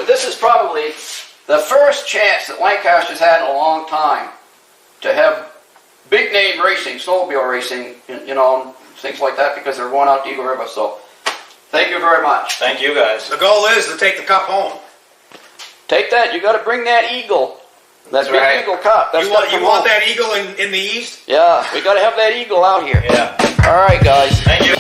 this is probably the first chance that Lancaster's had in a long time to have big name racing, snowmobile racing, you know, things like that, because they're going out to Eagle River. So thank you very much. Thank you guys. The goal is to take the cup home. Take that. You got to bring that eagle. That big right. eagle cup. That's You want that eagle in the east? Yeah, we got to have that eagle out here. Yeah. All right, guys. Thank you.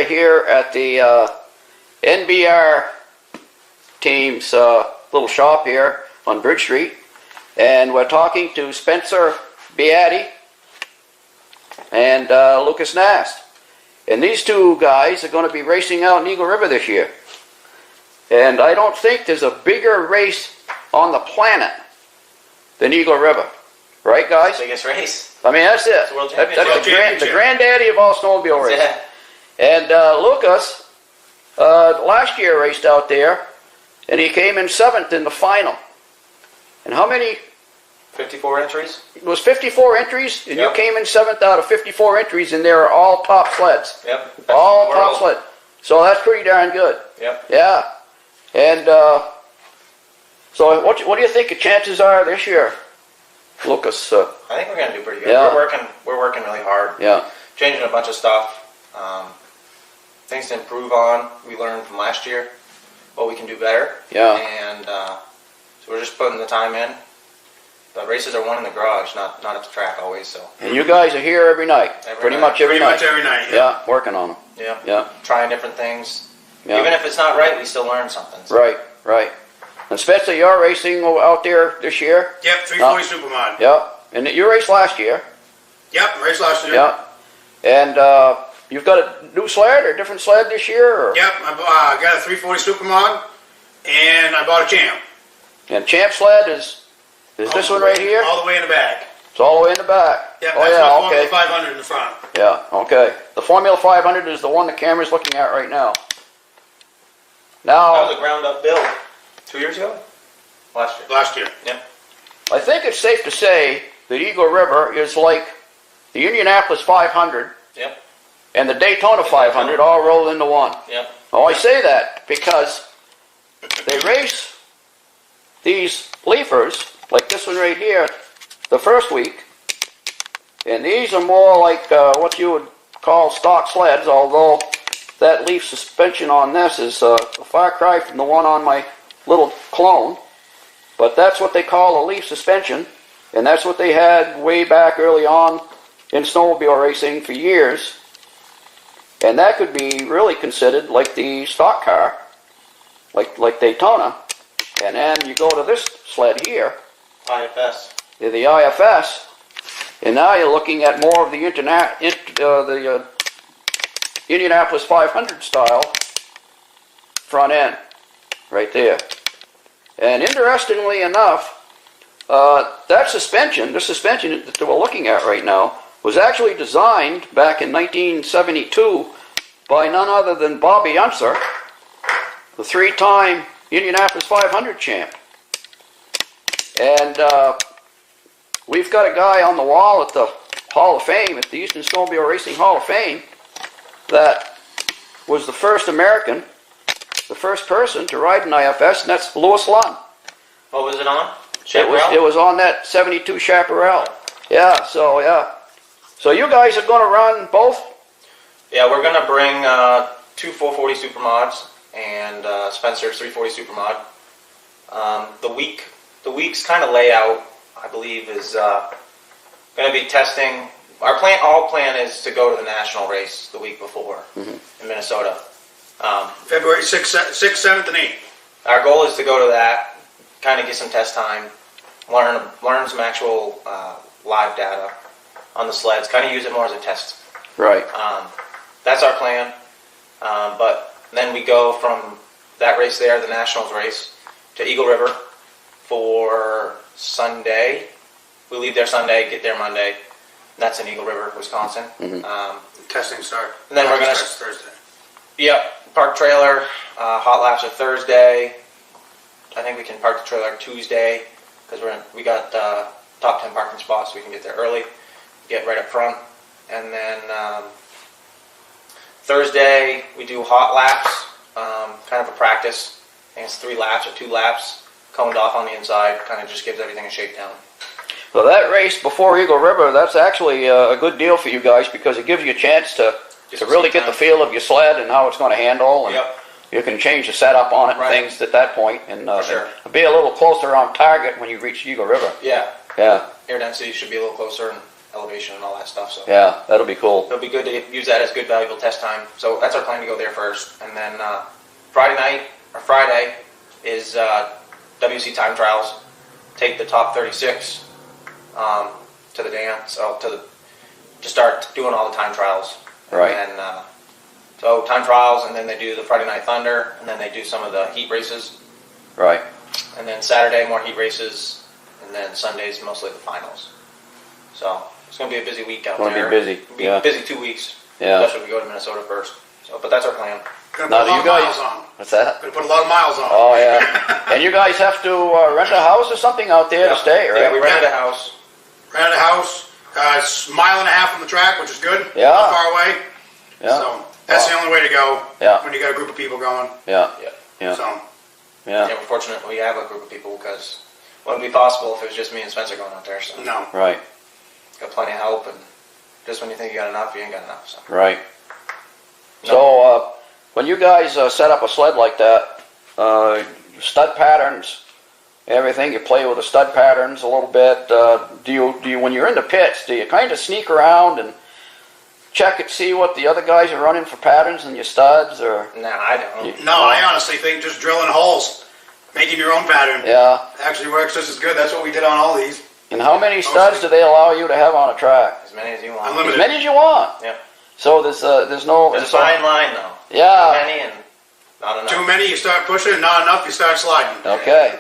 Here at the NBR team's little shop here on Bridge Street, and we're talking to Spencer Beatty and Lucas Nast, and these two guys are going to be racing out in Eagle River this year. And I don't think there's a bigger race on the planet than Eagle River, right, guys? Biggest race. I mean, that's it. It's the world championship. That's the granddaddy of all snowmobile racing. Yeah. And Lucas, last year raced out there, and he came in 7th in the final. And how many? 54 entries. It was 54 entries, and Yep. you came in 7th out of 54 entries, and they were all top sleds. Yep. All top sled. So that's pretty darn good. Yep. Yeah. And so what do you think the chances are this year, Lucas? I think we're gonna do pretty good. Yeah. We're working really hard. Yeah. Changing a bunch of stuff. Things to improve on. We learned from last year what we can do better. Yeah. And so we're just putting the time in. The races are won in the garage, not at the track always. So. And you guys are here every night. Every night. Pretty much every night. Yeah, working on them. Yeah. Yeah. Trying different things. Yeah. Even if it's not right, we still learn something. So. Right, right. And Spencer, you're racing out there this year? Yep, 340 Supermod. Yeah. And you raced last year? Yep, raced last year. Yeah. And you've got a new sled or a different sled this year? Or? Yep, I got a 340 Supermod, and I bought a Champ. And Champ sled is this one right here? All the way in the back. It's all the way in the back. Yep, Oh that's yeah, my okay. Formula 500 in the front. Yeah, okay. The Formula 500 is the one the camera's looking at right now. That Now, was a ground up build 2 years ago? Last year. Last year. Yep. I think it's safe to say that Eagle River is like the Indianapolis 500 Yep. and the Daytona 500 all rolled into one. Yep. Oh, I say that because they race these leafers, like this one right here, the first week, and these are more like what you would call stock sleds, although that leaf suspension on this is a far cry from the one on my little clone, but that's what they call a leaf suspension, and that's what they had way back early on in snowmobile racing for years. And that could be really considered like the stock car, like Daytona. And then you go to this sled here, IFS. the IFS, and now you're looking at more of the Indianapolis 500 style front end, right there. And interestingly enough, the suspension that we're looking at right now, was actually designed back in 1972 by none other than Bobby Unser, the three-time Indianapolis 500 champ. And we've got a guy on the wall at the Hall of Fame, at the Eastern Snowmobile Racing Hall of Fame, that was the first American, the first person to ride an IFS, and that's Louis Lund. What was it on? It was on that 72 Chaparral. Yeah, so yeah. So you guys are going to run both? Yeah, we're going to bring two 440 Supermods and Spencer's 340 Supermod. The week's kind of layout, I believe, is going to be testing. Our plan is to go to the national race the week before in Minnesota. February 6th, 7th, and 8th. Our goal is to go to that, kind of get some test time, learn some actual live data on the sleds, kind of use it more as a test. Right. That's our plan. But then we go from that race there, the Nationals race, to Eagle River for Sunday. We leave there Sunday, get there Monday. That's in Eagle River, Wisconsin. Testing start. And then we're gonna Thursday. Yep, park trailer. Hot laps are Thursday. I think we can park the trailer Tuesday because we got top 10 parking spots, so we can get there early, get right up front, and then Thursday we do hot laps, kind of a practice. I think it's 3 laps or 2 laps, coned off on the inside. Kind of just gives everything a shakedown. So that race before Eagle River, that's actually a good deal for you guys because it gives you a chance to really get the feel of your sled and how it's going to handle. And Yep. you can change the setup on it and Right. things at that point, and For sure. be a little closer on target when you reach Eagle River. Yeah, Yeah, air density should be a little closer and elevation and all that stuff. So yeah, that'll be cool. it'll be good to use that as good valuable test time. So that's our plan to go there first, and then Friday is WC time trials. Take the top 36 to the dance, to start doing all the time trials. Right. And so time trials, and then they do the Friday Night Thunder, and then they do some of the heat races, Right. and then Saturday more heat races, and then Sundays mostly the finals. So it's going to be a busy week out Gonna be there. busy, It'll be yeah. a busy 2 weeks. Yeah. Especially if we go to Minnesota first. So, but that's our plan. Gonna Now, put a do lot you of guys? miles on. What's that? Gonna put a lot of miles on. Oh yeah. And you guys have to rent a house or something out there to stay, right? Yeah, we rented a house. Rented a house. It's a mile and a half from the track, which is good. Yeah. Not far away. Yeah. So that's the only way to go. Yeah. When you got a group of people going. Yeah. Yeah. Yeah. So Yeah. Yeah, we're fortunate we have a group of people because it wouldn't be possible if it was just me and Spencer going out there. So no. Right. got plenty of help, and just when you think you got enough, you ain't got enough. So Right. No. So when you guys set up a sled like that, stud patterns, everything, you play with the stud patterns a little bit. Do you when you're in the pits, do you kind of sneak around and check and see what the other guys are running for patterns in your studs, or? nah, I don't. No, I honestly think just drilling holes, making your own pattern, Yeah. actually works just as good. That's what we did on all these. And how many studs do they allow you to have on a track? As many as you want. As Unlimited. many as you want. Yep. So there's no. There's a fine line though. Yeah. Too many and not enough. Too many, you start pushing. Not enough, you start sliding. Okay.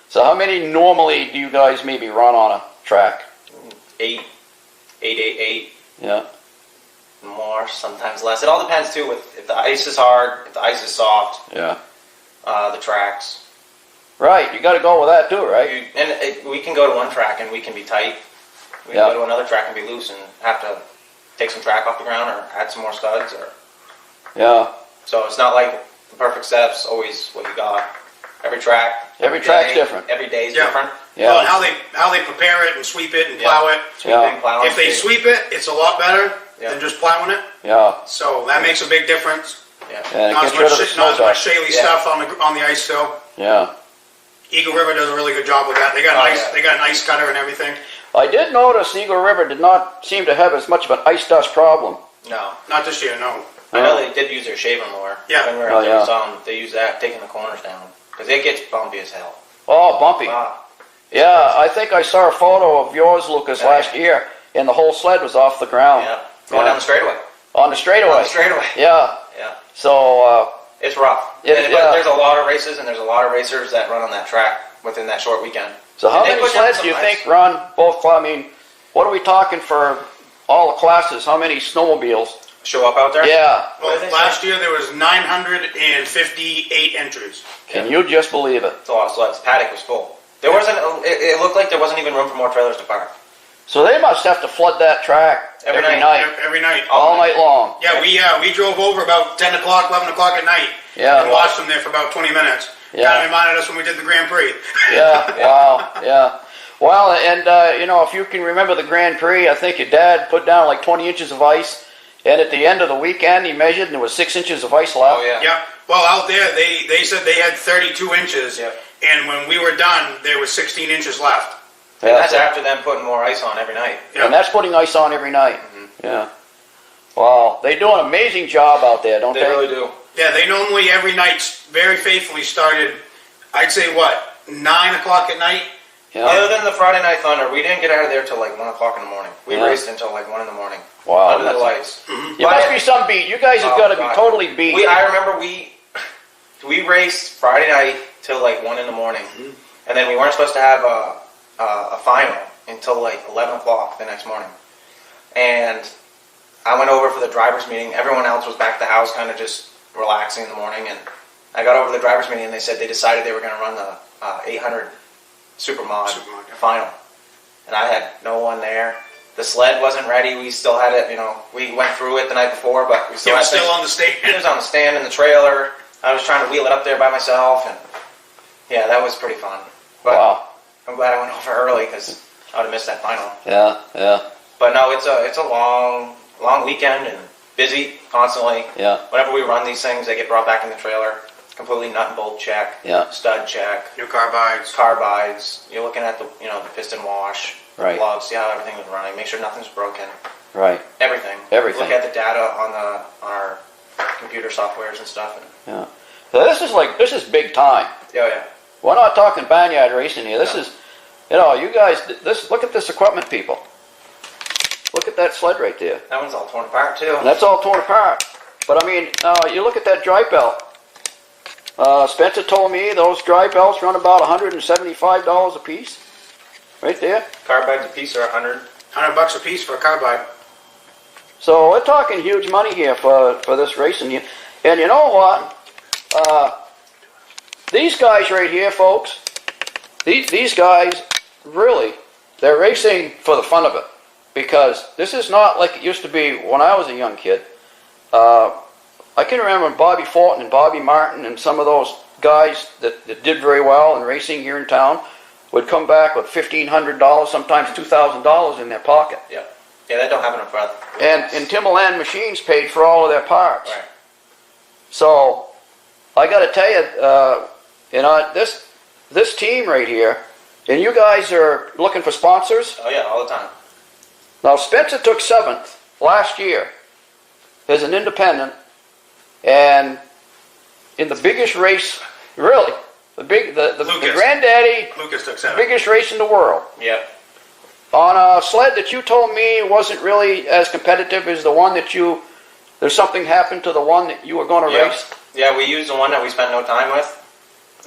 So how many normally do you guys maybe run on a track? 8, 8, Yeah. more, sometimes less. It all depends too. If the ice is hard, if the ice is soft, Yeah. the tracks. Right. You got to go with that too, right? We can go to one track and we can be tight. We can Yeah. go to another track and be loose and have to take some track off the ground or add some more studs. Or Yeah. so it's not like the perfect setup's always what you got. Every track. Every track's day, different. Every day is Yeah. different. Yeah. Well, and how they prepare it and sweep it and plow it. Sweeping, plowing. If they sweep it, it's a lot better Yeah. than just plowing it. Yeah. So that makes a big difference. Yeah. And it Not gets as rid of the much, snow not as much dust. shaly Yeah. stuff on the ice still. Yeah. Eagle River does a really good job with that. They got Oh, ice. yeah. They got an ice cutter and everything. I did notice Eagle River did not seem to have as much of an ice dust problem. No. Not this year, no. I know they did use their shaver mower. Yeah. When we were Oh, out there, yeah. we saw them. They use that, taking the corners down. Because it gets bumpy as hell. Oh, bumpy. Wow. Yeah, I think I saw a photo of yours, Lucas, Yeah. last year, and the whole sled was off the ground. Yeah. Going Yeah. down the straightaway. On the straightaway. On the straightaway. Yeah. Yeah. So, It's rough. Yeah, But yeah. there's a lot of races and there's a lot of racers that run on that track within that short weekend. so how And they many put down sleds some do you nice- think run both? I mean, what are we talking for all the classes? How many snowmobiles? Show up out there? Yeah. Well, What did they last year there was 958 entries. Can you just believe it? It's a lot of sleds. Paddock was full. There wasn't. It looked like there wasn't even room for more trailers to park. So they must have to flood that track Every every night. night, Every night. all night long. Yeah, we drove over about 10 o'clock, 11 o'clock at night. Yeah. And watched them there for about 20 minutes. Yeah. Kind of reminded us when we did the Grand Prix. Yeah, wow, yeah. Well, and if you can remember the Grand Prix, I think your dad put down like 20 inches of ice, and at the end of the weekend he measured and there was 6 inches of ice left. Oh yeah. Yeah. Well, out there, they said they had 32 inches. Yeah. And when we were done, there was 16 inches left. And Yeah, that's after them putting more ice on every night. Yeah. and that's putting ice on every night. Yeah. Wow, they do an amazing job out there, don't They they? really do. Yeah, they normally every night very faithfully started, I'd say 9 o'clock at night? Yeah. Other than the Friday Night Thunder, we didn't get out of there till like 1 o'clock in the morning. We Yeah. raced until like 1 in the morning. Wow, Under the that's- lights. You must be some beat. You guys have Oh, got to be God. totally beat. I remember we raced Friday night till like 1 in the morning, and then we weren't supposed to have a final until like 11 o'clock the next morning. And I went over for the drivers' meeting. Everyone else was back at the house, kind of just relaxing in the morning. And I got over to the drivers' meeting, and they said they decided they were going to run the 800 Supermod final. And I had no one there. The sled wasn't ready. We still had it, you know, we went through it the night before, but we still It had was still things. on the stand. It was on the stand in the trailer. I was trying to wheel it up there by myself, and yeah, that was pretty fun. But Wow. I'm glad I went over early because I would have missed that final. Yeah, yeah, But no, it's a long weekend and busy constantly. yeah, Whenever we run these things, they get brought back in the trailer. Completely nut and bolt check. Yeah. Stud check. New carbides. Carbides. You're looking at the the piston wash. Right. Plugs. See how everything is running. Make sure nothing's broken. right, Everything. Everything. Look at the data on our computer softwares and stuff. And, yeah. So this is big time. yeah. We're not talking barnyard racing here. This No. is, you guys, look at this equipment, people. Look at that sled right there. That one's all torn apart too. And that's all torn apart. But I mean, you look at that drive belt. Spencer told me those drive belts run about $175 a piece. Right there. Carbides a piece are 100. $100 a piece for a carbide. So we're talking huge money here for this racing. And you know what? These guys right here, folks, these guys, really, they're racing for the fun of it. Because this is not like it used to be when I was a young kid. I can remember Bobby Fortin and Bobby Martin and some of those guys that did very well in racing here in town would come back with $1,500, sometimes $2,000 in their pocket. Yeah, that don't happen in front. And Timberland Machines paid for all of their parts. Right. So I got to tell you, this team right here, and you guys are looking for sponsors. Oh yeah, all the time. Now Spencer took 7th last year as an independent, and in the biggest race, really, the granddaddy Lucas took 7. biggest race in the world, Yeah. on a sled that you told me wasn't really as competitive as the one that there's something happened to the one that you were going to Yeah. race. Yeah, we used the one that we spent no time with.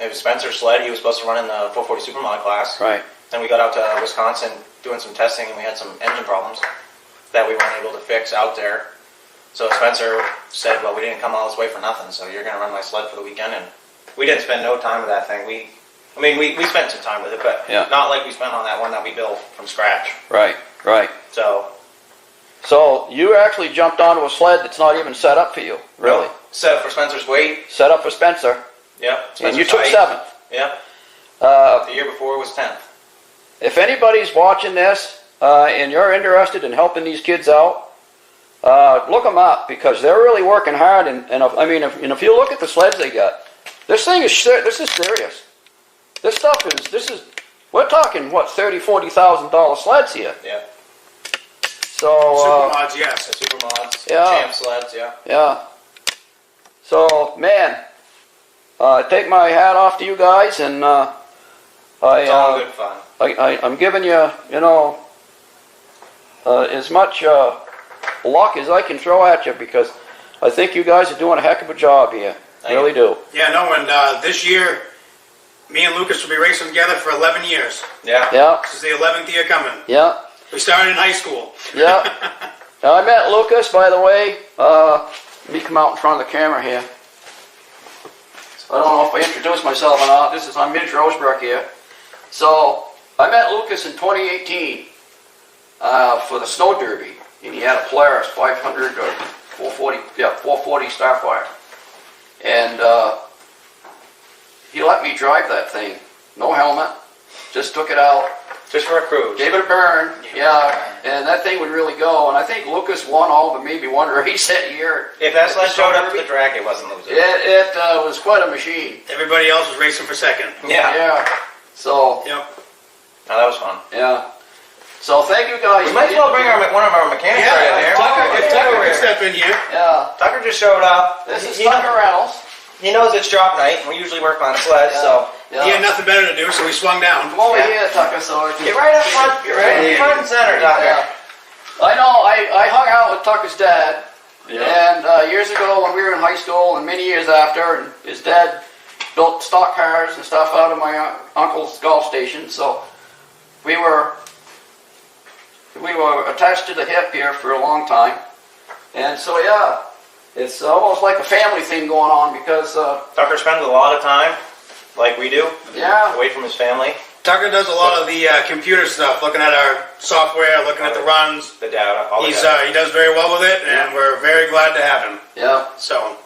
It was Spencer's sled. He was supposed to run in the 440 Supermod class. Right. Then we got out to Wisconsin doing some testing, and we had some engine problems that we weren't able to fix out there. So Spencer said, well, we didn't come all this way for nothing, so you're going to run my sled for the weekend. And we didn't spend no time with that thing. We spent some time with it, but Yeah. not like we spent on that one that we built from scratch. Right. So you actually jumped onto a sled that's not even set up for you, really. Set for Spencer's weight. Set up for Spencer, Yeah. and you Spencer's took height. 7th. Yeah. Uh, The year before was 10th. If anybody's watching this and you're interested in helping these kids out, look them up because they're really working hard. And if you look at the sleds they got, this is serious. This stuff is we're talking what $30,000-$40,000 sleds here. Yeah. So Supermods, yes. The Supermods. Yeah. Champ sleds, yeah. yeah. So man, take my hat off to you guys, and It's all good fun. I'm giving you, as much luck as I can throw at you because I think you guys are doing a heck of a job here. Thank Really do. Yeah, no, and this year, me and Lucas will be racing together for 11 years. Yeah. Yeah, This is the 11th year coming. yeah, We started in high school. yeah. Now, I met Lucas, by the way. Let me come out in front of the camera here. I don't know if I introduced myself or not. I'm Midge Rosebrook here. So, I met Lucas in 2018 for the Snow Derby, and he had a Polaris 500 or 440 Starfire. And he let me drive that thing. No helmet. Just took it out. Just for a cruise. Gave it a burn. Yeah. And that thing would really go. And I think Lucas won all but maybe one race that year. If that sled showed up to the track, it wasn't losing. It was quite a machine. Everybody else was racing for second. Yeah. Yeah. So, Yep. No, that was fun. yeah. So thank you guys. We might as well bring one of our mechanics right in here. If Tucker could step in here. Yeah. Tucker just showed up. This is He Tucker Reynolds. He knows it's drop night, and we usually work on sleds, so Yeah. He had nothing better to do, so he swung down. Come over Yeah. here, Tucker, so I can... get right up front. Get right in front and center, Tucker. Yeah. I know, I hung out with Tucker's dad, Yeah. and years ago when we were in high school, and many years after, and his dad built stock cars and stuff out of my uncle's golf station. So we were attached to the hip here for a long time. And so, yeah, it's almost like a family thing going on because... Tucker spends a lot of time, like we do, yeah, away from his family. Tucker does a lot of the computer stuff, looking at our software, looking at the runs. The data. All the He data. does very well with it, and we're very glad to have him. yeah. So,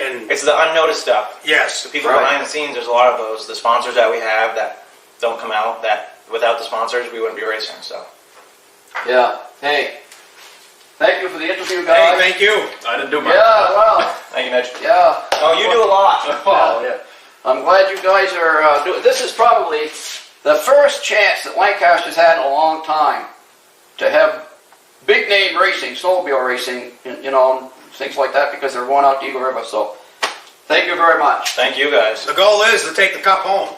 and It's the unnoticed stuff. yes, The people Right. behind the scenes, there's a lot of those. The sponsors that we have that don't come out, that without the sponsors, we wouldn't be racing. So, Yeah. Hey, thank you for the interview, hey, guys. thank you. I didn't do much. Yeah, well, thank you, Mitch. yeah. Oh, you do a lot. Well, yeah. I'm glad you guys are doing. This is probably the first chance that Lancaster's had in a long time to have big name racing, snowmobile racing, you know, things like that, because they're going out to Eagle River. So, thank you very much. Thank you, guys. The goal is to take the cup home.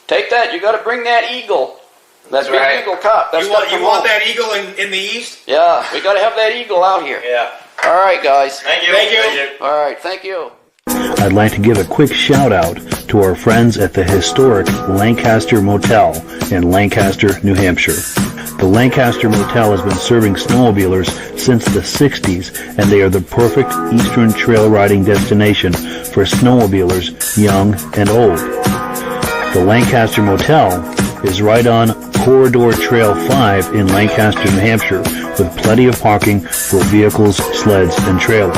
Take that. You got to bring that eagle. That That's big right. eagle cup. That's You gotta want, you come want home. that eagle in the east? Yeah, we got to have that eagle out here. Yeah. All right, guys. Thank you. Thank you. All right, thank you. I'd like to give a quick shout out to our friends at the historic Lancaster Motel in Lancaster, New Hampshire. The Lancaster Motel has been serving snowmobilers since the 60s, and they are the perfect eastern trail riding destination for snowmobilers young and old. The Lancaster Motel is right on Corridor Trail 5 in Lancaster, New Hampshire, with plenty of parking for vehicles, sleds, and trailers.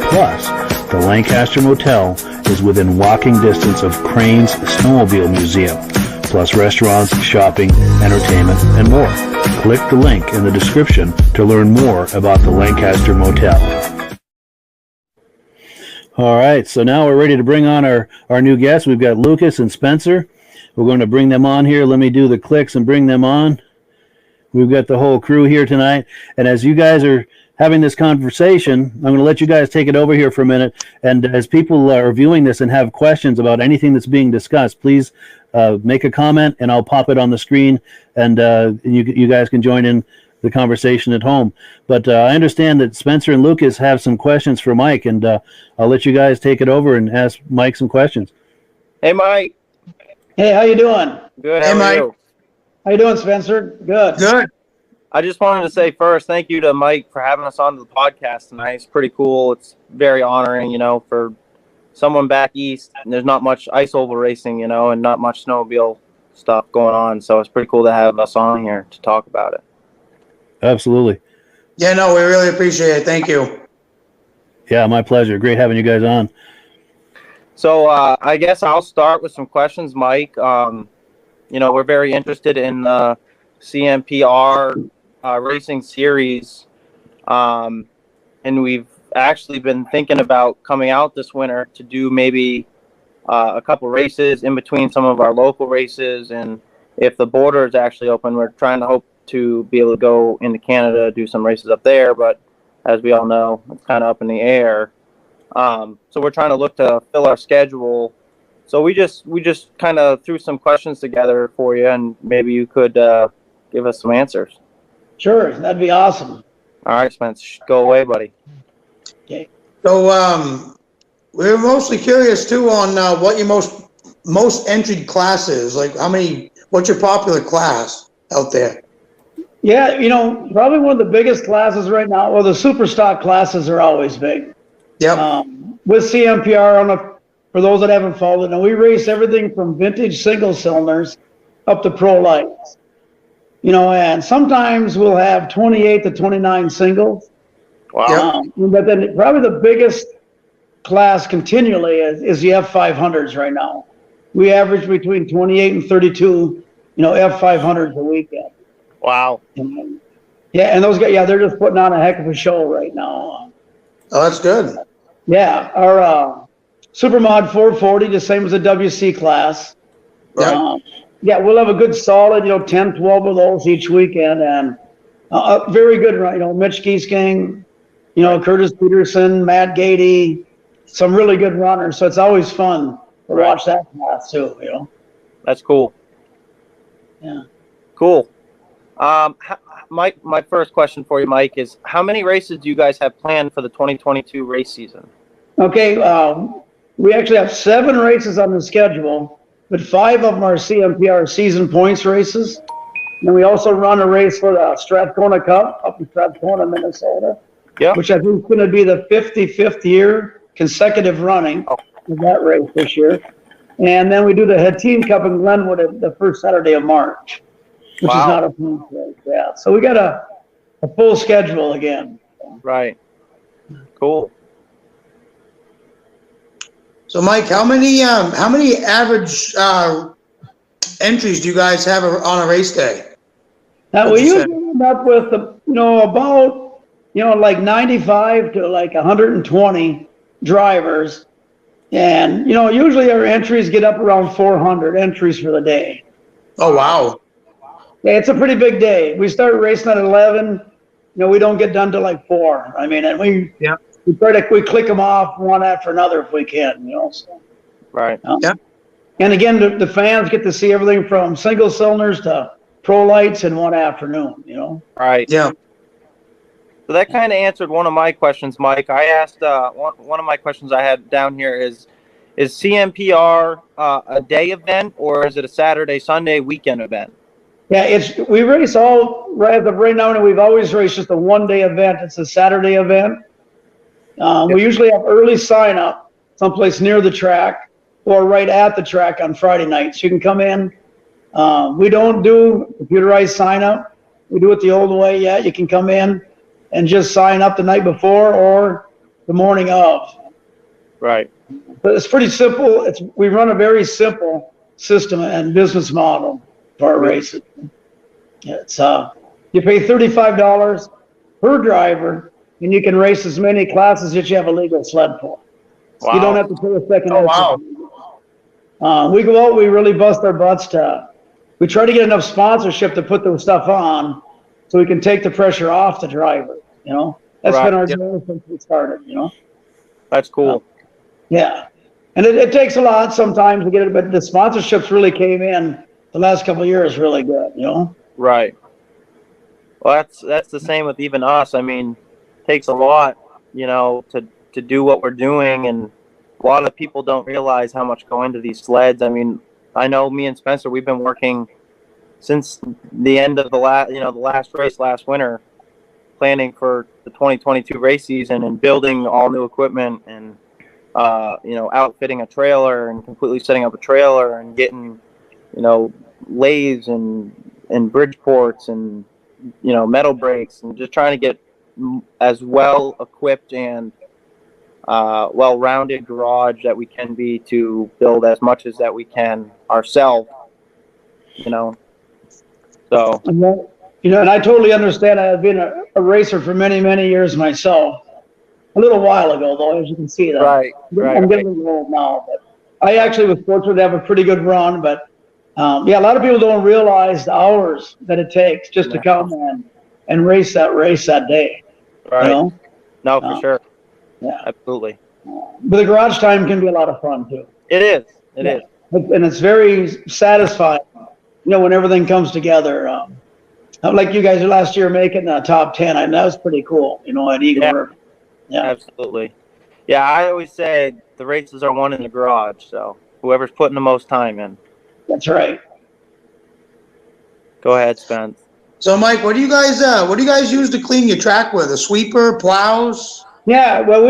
Plus, the Lancaster Motel is within walking distance of Crane's Snowmobile Museum, plus restaurants, shopping, entertainment, and more. Click the link in the description to learn more about the Lancaster Motel. All right, so now we're ready to bring on our new guests. We've got Lucas and Spencer. We're going to bring them on here. Let me do the clicks and bring them on. We've got the whole crew here tonight. And as you guys are having this conversation, I'm going to let you guys take it over here for a minute. And as people are viewing this and have questions about anything that's being discussed, please make a comment and I'll pop it on the screen, and you guys can join in the conversation at home. But I understand that Spencer and Lucas have some questions for Mike, and I'll let you guys take it over and ask Mike some questions. Hey, Mike. Hey, how you doing? Good. Hey, How are Mike. you? How you doing, Spencer? Good. Good. I just wanted to say first, thank you to Mike for having us on the podcast tonight. It's pretty cool. It's very honoring, you know, for someone back east. And there's not much ice oval racing, you know, and not much snowmobile stuff going on. So it's pretty cool to have us on here to talk about it. Absolutely. Yeah, no, we really appreciate it. Thank you. Yeah, my pleasure. Great having you guys on. So I guess I'll start with some questions, Mike. You know, we're very interested in the CMPR racing series, and we've actually been thinking about coming out this winter to do maybe a couple races in between some of our local races, and if the border is actually open, we're trying to hope to be able to go into Canada, do some races up there, but as we all know, it's kind of up in the air. So we're trying to look to fill our schedule. So we just kind of threw some questions together for you, and maybe you could give us some answers. Sure, that'd be awesome. All right, Spence, go away, buddy. Okay. So we're mostly curious too on what your most entered class is. Like what's your popular class out there? Yeah, you know, probably one of the biggest classes right now. Well, the super stock classes are always big. Yep. With CMPR, for those that haven't followed, and we race everything from vintage single cylinders up to pro lights. You know, and sometimes we'll have 28 to 29 singles. Wow. But then probably the biggest class continually is the F500s right now. We average between 28 and 32, you know, F500s a weekend. Wow. Yeah, and those guys, yeah, they're just putting on a heck of a show right now. Oh, that's good. Yeah, our Supermod 440, the same as the WC class. Right. Yeah, we'll have a good solid, you know, 10, 12 of those each weekend, and very good, you know, Mitch Giesking, you know, Curtis Peterson, Matt Gady, some really good runners. So it's always fun to watch that class too, you know. That's cool. Yeah. Cool. Mike, my first question for you, Mike, is how many races do you guys have planned for the 2022 race season? Okay, We actually have 7 races on the schedule, but 5 of them are CMPR season points races. And we also run a race for the Strathcona Cup up in Strathcona, Minnesota, which I think is going to be the 55th year consecutive running of that race this year. And then we do the Hatteen Cup in Glenwood the first Saturday of March, which is not a points race. Yeah, so we got a full schedule again. Right. Cool. So, Mike, how many average entries do you guys have on a race day? We usually end up with, about, like 95 to like 120 drivers. And, usually our entries get up around 400 entries for the day. Oh, wow. Yeah, it's a pretty big day. We start racing at 11. We don't get done till like 4. I mean, and we click them off one after another if we can, So. Right. Yeah. And again, the fans get to see everything from single cylinders to pro lights in one afternoon, Right. Yeah. So that kind of answered one of my questions, Mike. I asked one of my questions I had down here is CMPR a day event or is it a Saturday, Sunday weekend event? Yeah, we race all right now, and we've always raced just a one-day event. It's a Saturday event. We usually have early sign-up someplace near the track or right at the track on Friday nights. You can come in. We don't do computerized sign-up. We do it the old way. Yeah, you can come in and just sign up the night before or the morning of. Right. But it's pretty simple. We run a very simple system and business model for our races. It's you pay $35 per driver, and you can race as many classes that you have a legal sled for. Wow. You don't have to pay a second. Oh, wow. We go out. We really bust our butts we try to get enough sponsorship to put the stuff on, so we can take the pressure off the driver. That's been our goal since we started. That's cool. Yeah, and it takes a lot sometimes to get it, but the sponsorships really came in the last couple of years really good, Right. Well, that's the same with even us. I mean, it takes a lot, to do what we're doing, and a lot of people don't realize how much go into these sleds. I mean, I know me and Spencer, we've been working since the end of the last race last winter, planning for the 2022 race season and building all new equipment and outfitting a trailer and completely setting up a trailer and getting lathes and bridge ports and metal brakes and just trying to get as well equipped and well-rounded garage that we can be to build as much as that we can ourselves. So and I totally understand. I've been a racer for many, many years myself. A little while ago, though, as you can see that. Right. I'm getting a little old now, but I actually was fortunate to have a pretty good run. But a lot of people don't realize the hours that it takes just to come and race that day. Right. No, for sure. Yeah. Absolutely. But the garage time can be a lot of fun too. It is. It is. And it's very satisfying, when everything comes together. Like you guys last year making the top 10, that was pretty cool, at Eagle River. Yeah, absolutely. Yeah, I always say the races are won in the garage. So whoever's putting the most time in. That's right. Go ahead, Spence. So, Mike, what do you guys use to clean your track with? A sweeper, plows? Yeah, well,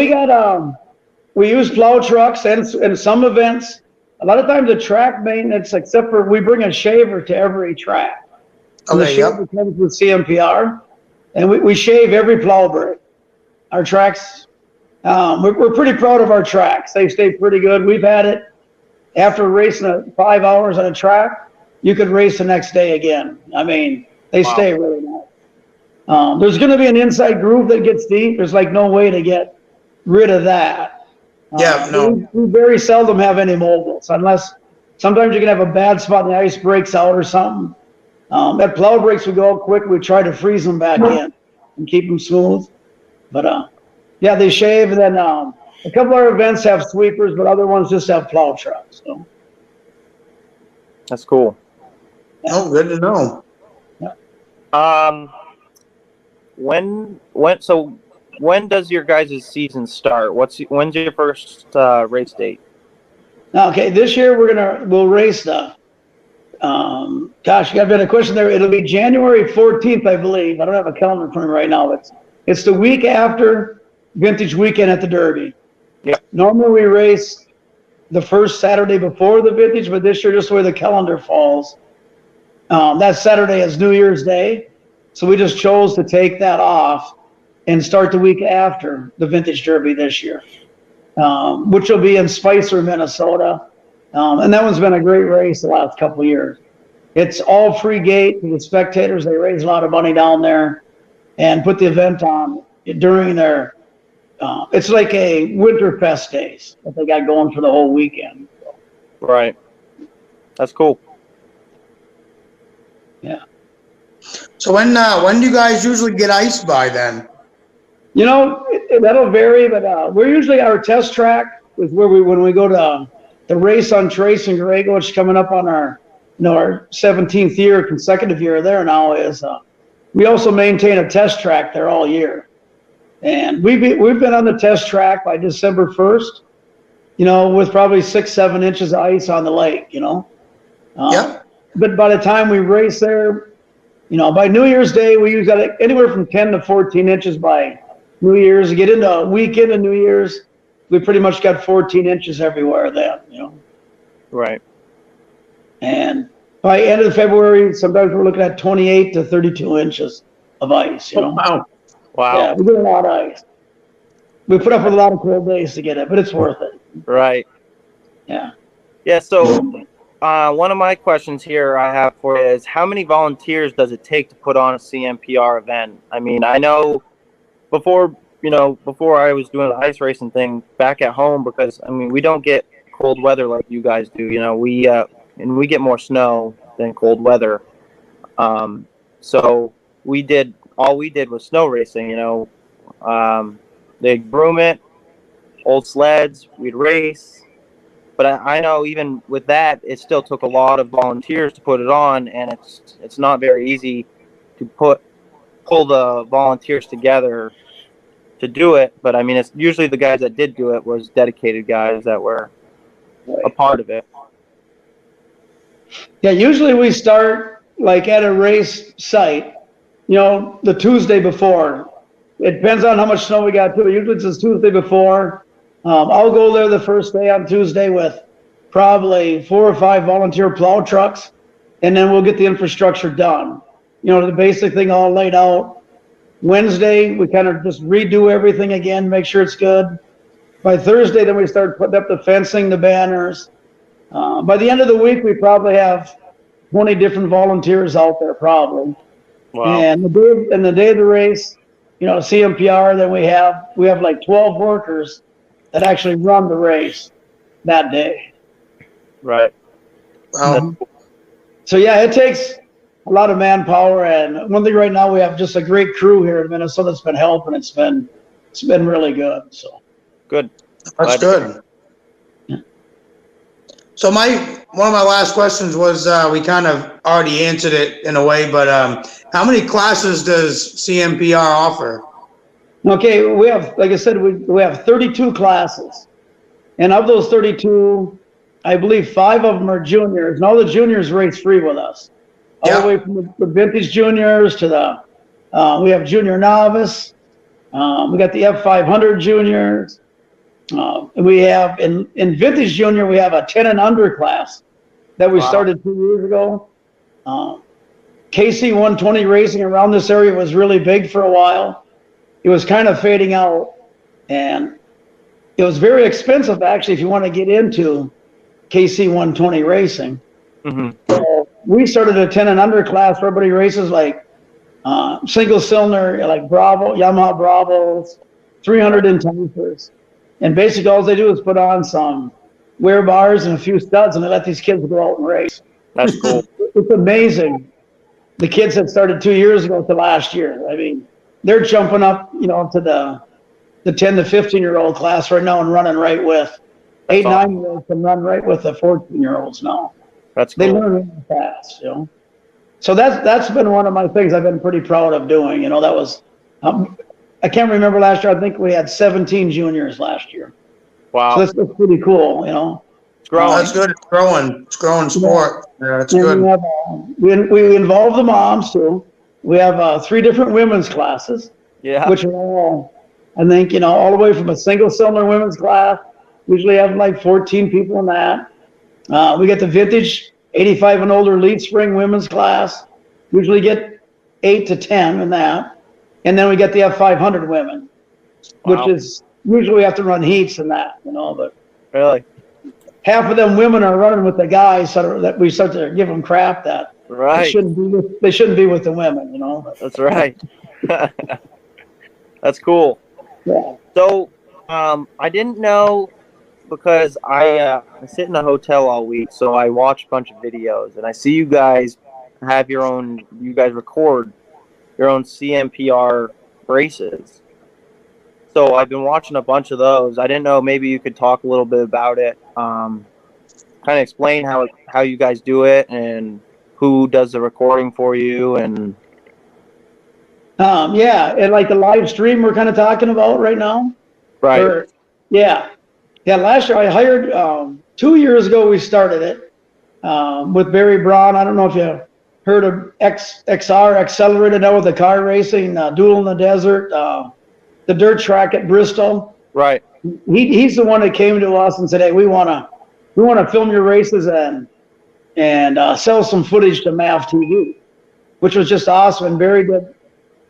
we use plow trucks and some events. A lot of times the track maintenance, except for we bring a shaver to every track. And the shaver comes with CMPR, and we shave every plow brake. Our tracks, we're pretty proud of our tracks. They stay pretty good. We've had it after racing 5 hours on a track, you could race the next day again. I mean, they stay really nice. There's going to be an inside groove that gets deep. There's like no way to get rid of that. We very seldom have any moguls, unless sometimes you can have a bad spot and the ice breaks out or something. That plow brakes would go out quick. We try to freeze them back in and keep them smooth. But they shave. And then a couple of our events have sweepers, but other ones just have plow trucks. So that's cool. Oh, good to know. When does your guys' season start? When's your first race date? Okay, this year we'll race the. Gosh, you got a question there. It'll be January 14th, I believe. I don't have a calendar for me right now. It's the week after Vintage Weekend at the Derby. Yeah. Normally we race the first Saturday before the Vintage, but this year, just the way the calendar falls, that Saturday is New Year's Day. So we just chose to take that off and start the week after the Vintage Derby this year, which will be in Spicer, Minnesota. And that one's been a great race the last couple of years. It's all free gate to the spectators. They raise a lot of money down there and put the event on during their, it's like a Winterfest days that they got going for the whole weekend. Right. That's cool. Yeah. So when do you guys usually get ice by then? You know, that'll vary, but we're usually our test track is where when we go to the race on Trace and Grego, which is coming up on our 17th year, consecutive year there now, is we also maintain a test track there all year. And we've been on the test track by December 1st, with probably 6-7 inches of ice on the lake, Yep. But by the time we race there, by New Year's Day, we usually got anywhere from 10 to 14 inches by New Year's. You get into a weekend of New Year's, we pretty much got 14 inches everywhere then, Right. And by end of February, sometimes we're looking at 28 to 32 inches of ice, Wow. Wow. Yeah, we get a lot of ice. We put up with a lot of cold days to get it, but it's worth it. Right. Yeah. Yeah. So, one of my questions here I have for you is, how many volunteers does it take to put on a CMPR event? I mean, I know before I was doing the ice racing thing back at home, because we don't get cold weather like you guys do. We get more snow than cold weather. So all we did was snow racing. They'd broom it, old sleds, we'd race. But I know even with that, it still took a lot of volunteers to put it on, and it's not very easy to pull the volunteers together to do it. But it's usually the guys that did do it was dedicated guys that were a part of it. Yeah, usually we start like at a race site, the Tuesday before. It depends on how much snow we got too. Usually it's the Tuesday before. I'll go there the first day on Tuesday with probably 4 or 5 volunteer plow trucks, and then we'll get the infrastructure done. The basic thing all laid out. Wednesday, we kind of just redo everything again, make sure it's good. By Thursday, then we start putting up the fencing, the banners. By the end of the week, we probably have 20 different volunteers out there, probably. Wow. And the day of the race, CMPR, then we have like 12 workers that actually run the race that day. Right. So yeah, it takes a lot of manpower, and one thing right now, we have just a great crew here in Minnesota that's been helping. It's been really good. So good. That's good. Yeah. So one of my last questions was, we kind of already answered it in a way, but how many classes does CMPR offer? Okay, we have, like I said, we have 32 classes, and of those 32, I believe 5 of them are juniors, and all the juniors race free with us. All the way from the vintage juniors to we have junior novice. We got the F500 juniors. We have in vintage junior, we have a 10 and under class that we started 2 years ago. KC 120 racing around this area was really big for a while. It was kind of fading out, and it was very expensive actually if you want to get into KC 120 racing. Mm-hmm. So we started a 10 and under class where everybody races like single cylinder, like Bravo, Yamaha Bravos, 300 intensives. And basically all they do is put on some wear bars and a few studs, and they let these kids go out and race. That's cool. It's amazing. The kids that started 2 years ago to last year. They're jumping up, to the 10 to 15-year-old class right now and running right with 8, 9-year-olds can run right with the 14-year-olds now. That's cool. They learn really fast, So that's been one of my things I've been pretty proud of doing. That was, I can't remember last year. I think we had 17 juniors last year. Wow. So that's pretty cool, It's growing. That's good. It's growing. It's growing sport. Yeah, it's And good. we, have, we involve the moms too. We have 3 different women's classes, Yeah. which are all, I think, all the way from a single cylinder women's class. Usually have like 14 people in that. We get the vintage 85 and older lead spring women's class. Usually get 8 to 10 in that. And then we get the F500 women, Wow. which is usually we have to run heats in that, but Really? half of them women are running with the guys that we start to give them crap that Right. they shouldn't be with the women, but, That's right. That's cool. yeah. So, I didn't know because I sit in a hotel all week, so I watch a bunch of videos, and I see you guys have you guys record your own CMPR races. So I've been watching a bunch of those. I didn't know, maybe you could talk a little bit about it. Kind of explain how you guys do it and who does the recording for you and. Yeah, and like the live stream we're kind of talking about right now. Right. Yeah. Last year I hired. 2 years ago we started it with Barry Braun. I don't know if you heard of XR Accelerated now with the car racing, Duel in the Desert, the dirt track at Bristol. Right. He's the one that came to us and said, "Hey, we want to film your races and sell some footage to MAV TV," which was just awesome. And Barry did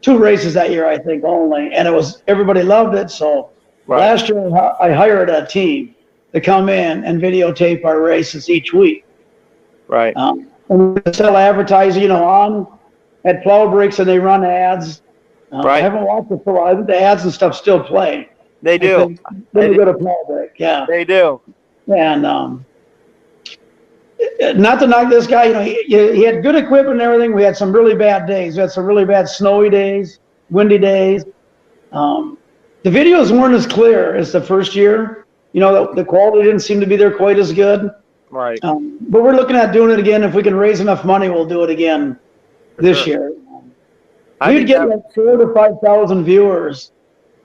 2 races that year, I think, only, and everybody loved it. So last year I hired a team to come in and videotape our races each week. Right. And we sell advertising, on at plow breaks, and they run ads. I haven't watched it for a while. I think the ads and stuff still play. They do. Then we go to plow break. Yeah. They do. And not to knock this guy, he had good equipment and everything. We had some really bad days. We had some really bad snowy days, windy days. The videos weren't as clear as the first year. The quality didn't seem to be there quite as good. Right. But we're looking at doing it again. If we can raise enough money, we'll do it again this year. We'd get like 4,000 to 5,000 viewers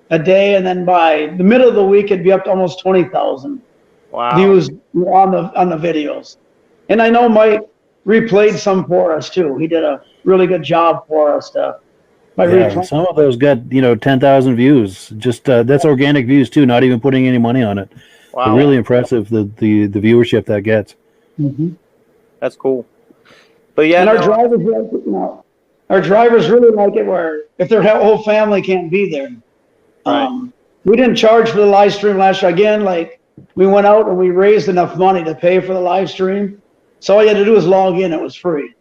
a day, and then by the middle of the week, it'd be up to almost 20,000 views on the videos. And I know Mike replayed some for us too. He did a really good job for us. Some of those got 10,000 views. Just that's organic views too, not even putting any money on it. Wow. They're really impressive the viewership that gets. Mm-hmm. That's cool. But yeah, and our drivers really like it where if their whole family can't be there. We didn't charge for the live stream last year. Again, we went out and we raised enough money to pay for the live stream. So all you had to do was log in. It was free.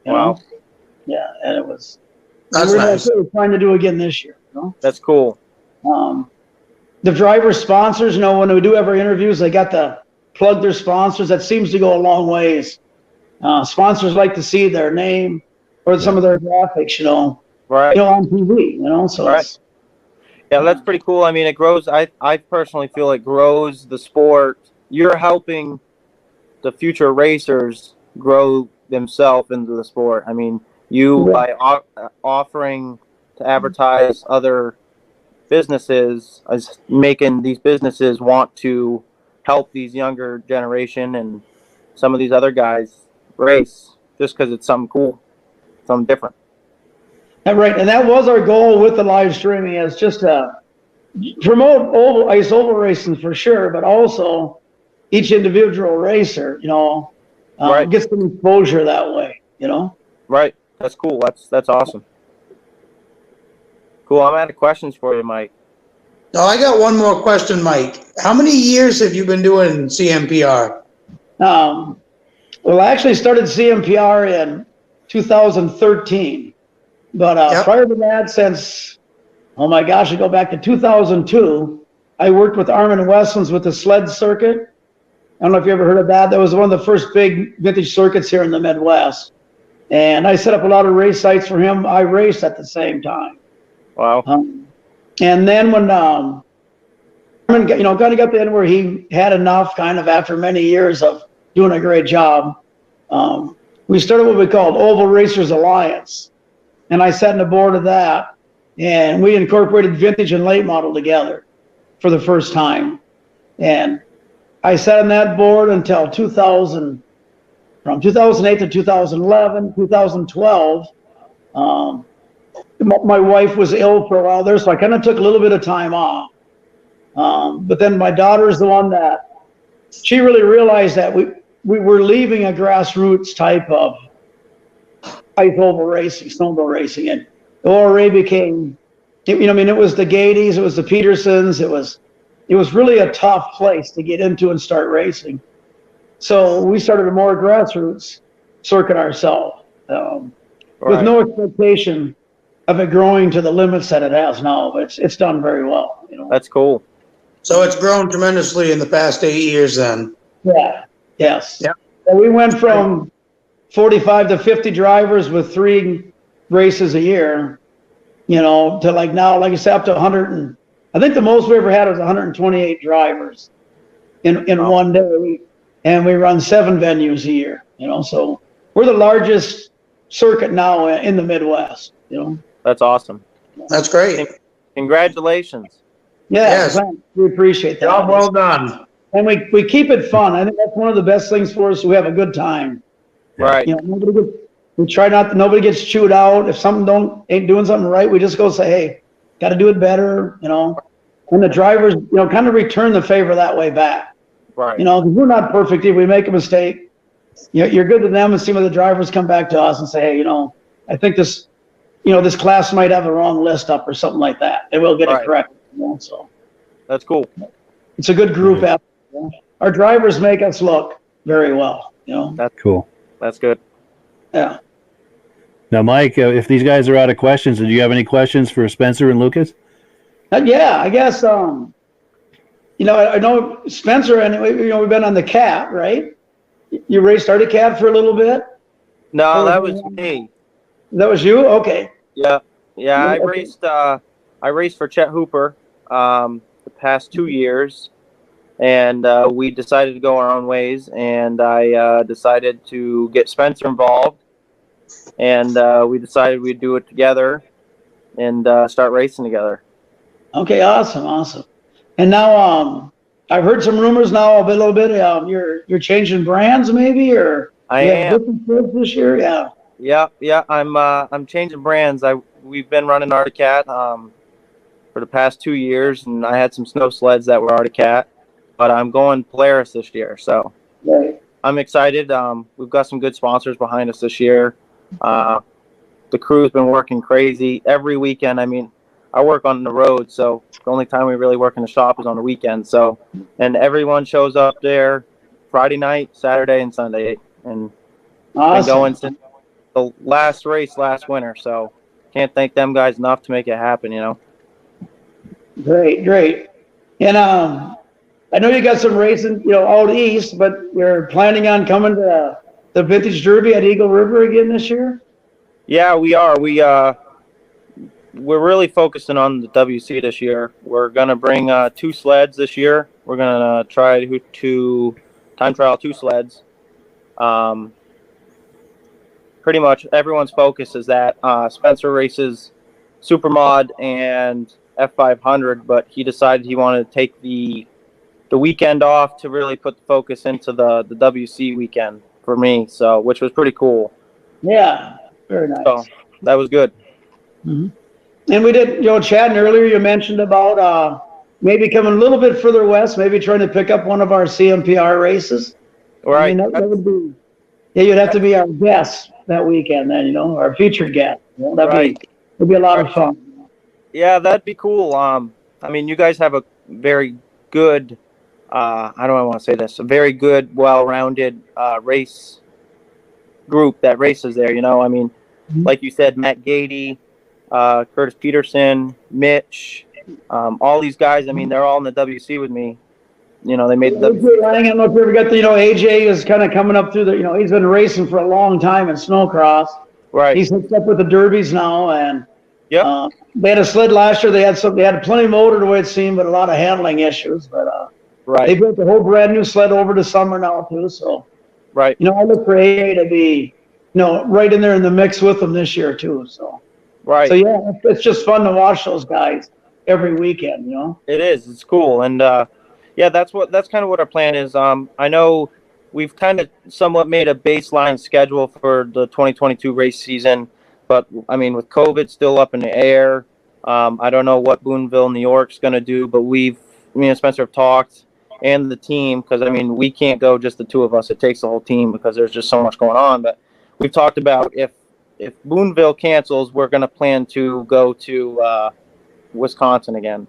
Wow. Yeah, and it was. That's nice. We're trying to do again this year. That's cool. The driver sponsors, when we do have our interviews, they got to plug their sponsors. That seems to go a long ways. Sponsors like to see their name or some of their graphics, right. On TV, so right. Yeah, that's pretty cool. I mean, it grows. I personally feel it grows the sport. You're helping the future racers grow themselves into the sport. I mean, by offering to advertise other businesses, is making these businesses want to help these younger generation and some of these other guys race just because it's something cool, something different. Right, and that was our goal with the live streaming, is just to promote oval racing for sure, but also each individual racer, gets some exposure that way, Right, that's cool. That's awesome. Cool. I'm out of questions for you, Mike. No, I got one more question, Mike. How many years have you been doing CMPR? Well, I actually started CMPR in 2013. But prior to that, since, I go back to 2002, I worked with Armin Wessels with the sled circuit. I don't know if you ever heard of that. That was one of the first big vintage circuits here in the Midwest. And I set up a lot of race sites for him. I raced at the same time. Wow. And then when Armin, kind of got to the end where he had enough, kind of after many years of doing a great job, we started what we called Oval Racers Alliance. And I sat on the board of that, and we incorporated vintage and late model together for the first time. And I sat on that board until 2000, from 2008 to 2011, 2012. My wife was ill for a while there, so I kind of took a little bit of time off. But then my daughter's the one that, she really realized that we were leaving a grassroots type of ice oval racing, snowmobile racing, and the ORA became, you know, I mean, it was the Gaties, it was the Petersons, it was really a tough place to get into and start racing. So we started a more grassroots circuit ourselves, with no expectation of it growing to the limits that it has now. But it's done very well. You know? That's cool. So it's grown tremendously in the past 8 years then. Yeah. Yes. Yeah. And we went from 45 to 50 drivers with 3 races a year, you know, to like now, like I said, up to 100. And I think the most we ever had was 128 drivers in one day. And we run 7 venues a year, you know, so we're the largest circuit now in the Midwest, you know. That's awesome. That's great. Congratulations. Yeah, Yes. we appreciate that. Job well done. And we keep it fun. I think that's one of the best things for us. We have a good time. Right. You know, we try not, nobody gets chewed out. If something ain't doing something right, we just go say, hey, got to do it better, you know. And the drivers, you know, kind of return the favor that way back. Right. You know, 'cause we're not perfect. If we make a mistake, you're good to them, and see when the drivers come back to us and say, hey, you know, I think this, you know, this class might have the wrong list up or something like that, and we'll get it correct. You know, so that's cool. It's a good group effort. You know? Our drivers make us look very well. You know, that's cool. That's good. Yeah. Now, Mike, if these guys are out of questions, do you have any questions for Spencer and Lucas? Yeah, I guess. You know, I know Spencer, and you know, we've been on the Cat, right? You started Cat for a little bit. No, that was me. That was you? Okay. Yeah. I raced for Chet Hooper the past 2 years, and we decided to go our own ways, and I decided to get Spencer involved, and we decided we'd do it together and start racing together. Okay, awesome. And now I've heard some rumors now a little bit. You're changing brands maybe, or I am different brands this year. Yeah. I'm changing brands. We've been running Arctic Cat for the past 2 years, and I had some snow sleds that were Arctic Cat, but I'm going Polaris this year, so I'm excited. We've got some good sponsors behind us this year. The crew's been working crazy every weekend. I mean, I work on the road, so the only time we really work in the shop is on the weekend. So, and everyone shows up there Friday night, Saturday, and Sunday, and been going since the last race last winter. So, can't thank them guys enough to make it happen. You know. Great. And I know you got some racing, you know, out east, but you're planning on coming to the Vintage Derby at Eagle River again this year? Yeah, we are. We're really focusing on the WC this year. We're going to bring 2 sleds this year. We're going to try to time trial 2 sleds. Pretty much everyone's focus is that Spencer races Supermod and F500, but he decided he wanted to take the weekend off to really put the focus into the WC weekend for me, so which was pretty cool. Yeah, very nice. So that was good. Mm-hmm. And we did, you know, chatting earlier, you mentioned about maybe coming a little bit further west, maybe trying to pick up one of our CMPR races. Right. I mean, that would be, you'd have to be our guest that weekend then, you know, our featured guest. You know, that'd be a lot of fun. Yeah, that'd be cool. I mean, you guys have a very good, how do I want to say this? A very good, well-rounded race group that races there, you know. I mean, like you said, Matt Gady, Curtis Peterson, Mitch, all these guys, I mean, they're all in the WC with me. You know, they made the AJ Lang, I don't know if you ever got the, you know, AJ is kind of coming up through the, you know, he's been racing for a long time in snowcross. Right. He's hooked up with the derbies now, and yeah, they had a sled last year. They had plenty of motor the way it seemed, but a lot of handling issues. But they built a whole brand new sled over the summer now too. So right, you know, I look for AA to be, you know, right in there in the mix with them this year too. So right. So yeah, it's just fun to watch those guys every weekend. You know, it is. It's cool, and Yeah, that's kind of what our plan is. I know we've kind of somewhat made a baseline schedule for the 2022 race season, but I mean, with COVID still up in the air, I don't know what Boonville, New York's going to do, but me and Spencer have talked, and the team, because I mean, we can't go just the two of us. It takes the whole team because there's just so much going on. But we've talked about if Boonville cancels, we're going to plan to go to Wisconsin again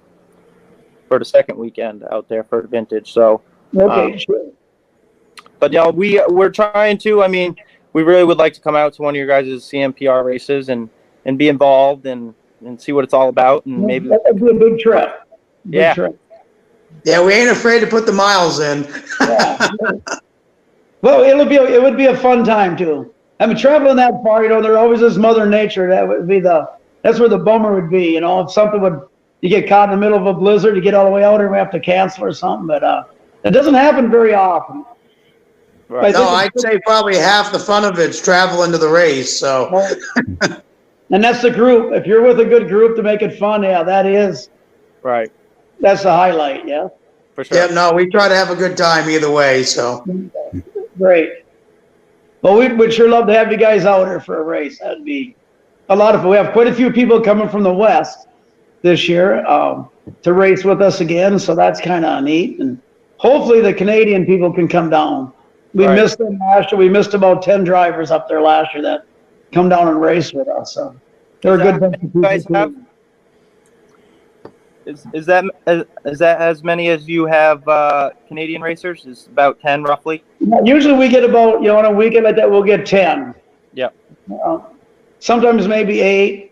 for the second weekend out there for Vintage. So, Okay, sure. but we're trying to. I mean, we really would like to come out to one of your guys' CMPR races and be involved and see what it's all about, and maybe That would be a big trip. Yeah. Trip. Yeah, we ain't afraid to put the miles in. Yeah. Well, it would be a fun time too. I mean, traveling that far, there always is Mother Nature. That's where the bummer would be. If you get caught in the middle of a blizzard, you get all the way out here, we have to cancel or something. But it doesn't happen very often. Right. No, I'd say probably half the fun of it's traveling to the race. So, and that's the group. If you're with a good group to make it fun, yeah, that's the highlight. Yeah. For sure. yeah, no, we try to have a good time either way. So, Great. Well, we'd sure love to have you guys out here for a race. That'd be a lot of fun. We have quite a few people coming from the West this year to race with us again, so that's kind of neat. And hopefully the Canadian people can come down. We missed them last year. We missed about 10 drivers up there last year that come down and race with us. So they're a good bunch of people. Guys have, is that as many as you have Canadian racers? Is about 10 roughly? Usually we get about, on a weekend like that, we'll get 10. Yeah. Sometimes maybe 8.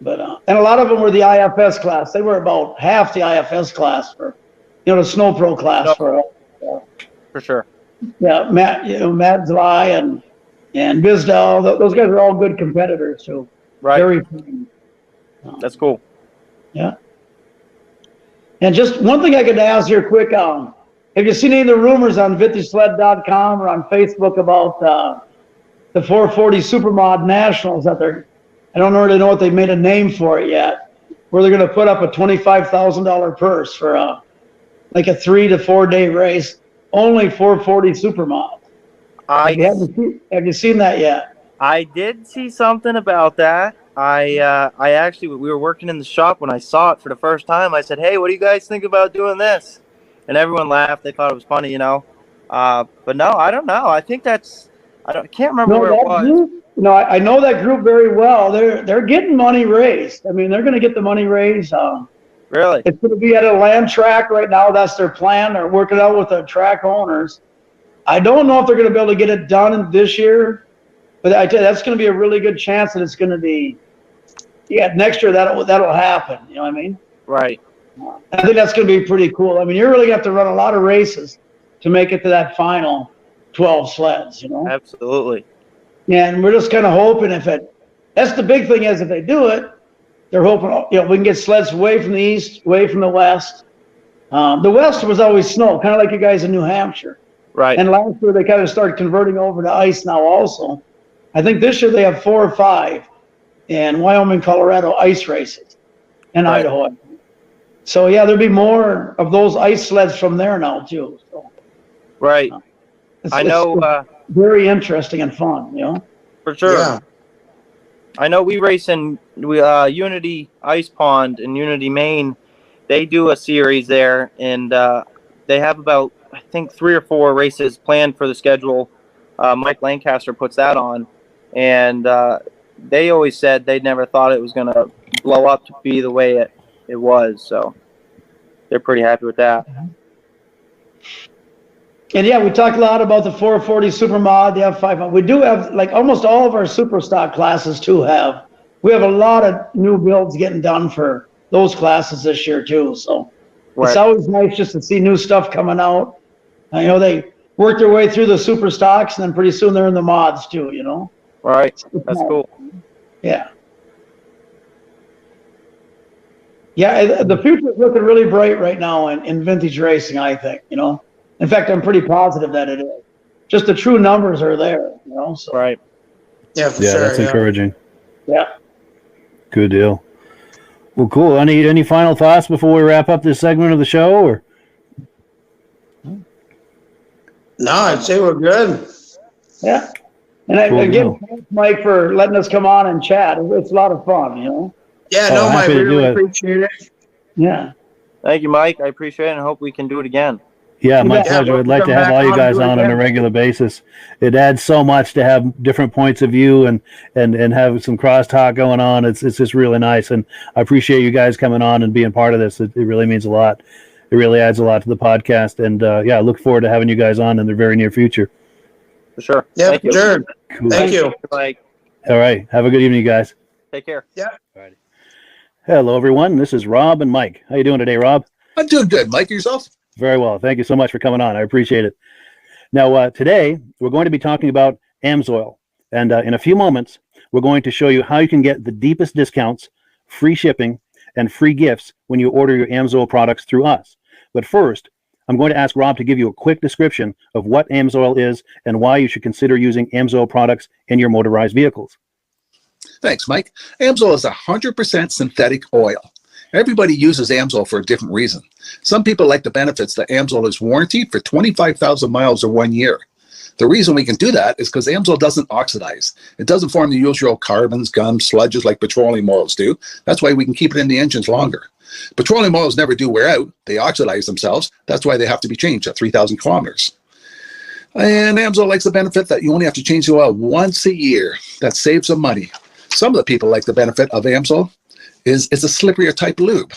But and a lot of them were the IFS class. They were about half the IFS class for, the Snow Pro class for sure. Yeah, Matt Zly and Bizdal. Those guys are all good competitors. So Right. very fun. That's cool. Yeah. And just one thing I could ask here quick, have you seen any of the rumors on VintageSled.com or on Facebook about the 440 Supermod Nationals that I don't really know what they made a name for it yet, where they're going to put up a $25,000 purse for like a 3 to 4 day race, only 440 Supermod. Have you seen that yet? I did see something about that. I actually, we were working in the shop when I saw it for the first time. I said, "Hey, what do you guys think about doing this?" And everyone laughed. They thought it was funny, But no, I don't know. I think I can't remember where it was. Group, I know that group very well. They're getting money raised. I mean, they're going to get the money raised. Really? It's going to be at a land track right now. That's their plan. They're working out with the track owners. I don't know if they're going to be able to get it done this year, but I tell you, that's going to be a really good chance that it's going to be. Yeah, next year that'll happen. You know what I mean? Right. I think that's going to be pretty cool. I mean, you're really going to have to run a lot of races to make it to that final 12 sleds. Absolutely. And we're just kind of hoping that's the big thing is if they do it, they're hoping, we can get sleds away from the east, away from the west. The west was always snow, kind of like you guys in New Hampshire. Right. And last year they kind of started converting over to ice now also. I think this year they have 4 or 5 in Wyoming, Colorado ice races and Right. Idaho. So yeah, there'll be more of those ice sleds from there now too. So, Right. I know. It's very interesting and fun, For sure. yeah. I know we race in Unity Ice Pond in Unity, Maine. They do a series there, and they have about, I think, 3 or 4 races planned for the schedule. Mike Lancaster puts that on, and they always said they never thought it was going to blow up to be the way it was. So they're pretty happy with that. And yeah, we talked a lot about the 440 Supermod, the F500. We do have, like almost all of our super stock classes too we have a lot of new builds getting done for those classes this year too. So It's always nice just to see new stuff coming out. They work their way through the super stocks and then pretty soon they're in the mods too, Right. That's cool. Yeah. Yeah, the future is looking really bright right now in vintage racing, I think, In fact, I'm pretty positive that it is. Just the true numbers are there, So. Right. Yeah, for sure. That's encouraging. Yeah. Good deal. Well, cool. Any final thoughts before we wrap up this segment of the show? Or No, I'd say we're good. Yeah. And Cool again, deal. thanks, Mike, for letting us come on and chat. It's a lot of fun, you know? Yeah, Oh, no, Mike, happy we to do really it. appreciate it. Yeah. Thank you, Mike. I appreciate it and hope we can do it again. Yeah, my Yeah, pleasure. we'll I'd like come to have back all you on and guys do it on a again. regular basis. It adds so much to have different points of view and have some crosstalk going on. It's just really nice, and I appreciate you guys coming on and being part of this. It really means a lot. It really adds a lot to the podcast, and I look forward to having you guys on in the very near future. For sure. Yeah, Thank you. sure. Cool. Thank you. Mike. All right. Have a good evening, you guys. Take care. Alrighty. Hello, everyone. This is Rob and Mike. How you doing today, Rob? I'm doing good. Mike, yourself? Very well. Thank you so much for coming on. I appreciate it. Now, today, we're going to be talking about AMSOIL. And in a few moments, we're going to show you how you can get the deepest discounts, free shipping, and free gifts when you order your AMSOIL products through us. But first, I'm going to ask Rob to give you a quick description of what AMSOIL is and why you should consider using AMSOIL products in your motorized vehicles. Thanks, Mike. AMSOIL is 100% synthetic oil. Everybody uses AMSOIL for a different reason. Some people like the benefits that AMSOIL is warranted for 25,000 miles or 1 year. The reason we can do that is because AMSOIL doesn't oxidize. It doesn't form the usual carbons, gums, sludges like petroleum oils do. That's why we can keep it in the engines longer. Petroleum oils never do wear out. They oxidize themselves. That's why they have to be changed at 3,000 kilometers. And AMSOIL likes the benefit that you only have to change the oil once a year. That saves some money. Some of the people like the benefit of AMSOIL is it's a slipperier type lube.